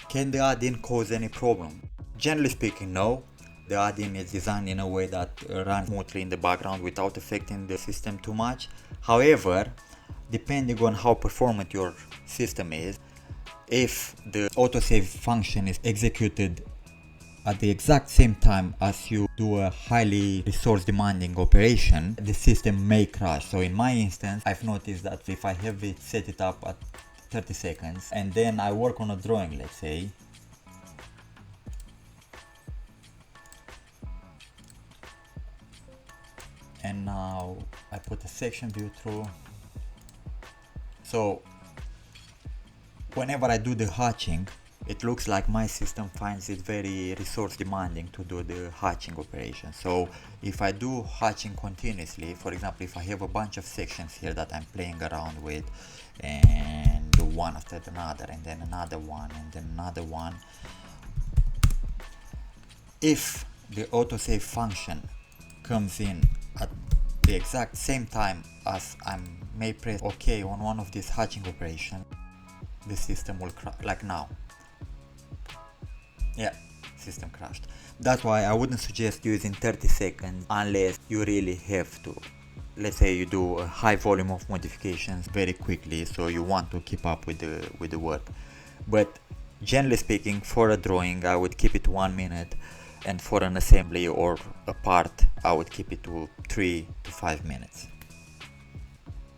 Can the add-in cause any problem? Generally speaking, no. The add-in is designed in a way that runs smoothly in the background without affecting the system too much. However, depending on how performant your system is, if the autosave function is executed at the exact same time as you do a highly resource demanding operation, the system may crash. So in my instance, I've noticed that if I have it set it up at 30 seconds and then I work on a drawing, let's say, and now I put a section view through. So whenever I do the hatching, it looks like my system finds it very resource demanding to do the hatching operation. So if I do hatching continuously, for example, if I have a bunch of sections here that I'm playing around with and do one after another and then another one and then another one, if the autosave function comes in at the exact same time as I may press OK on one of these hatching operations, the system will crash, like now. Yeah, system crashed. That's why I wouldn't suggest using 30 seconds unless you really have to. Let's say you do a high volume of modifications very quickly, so you want to keep up with the work. But generally speaking, for a drawing I would keep it 1 minute, and for an assembly or a part I would keep it to 3 to 5 minutes.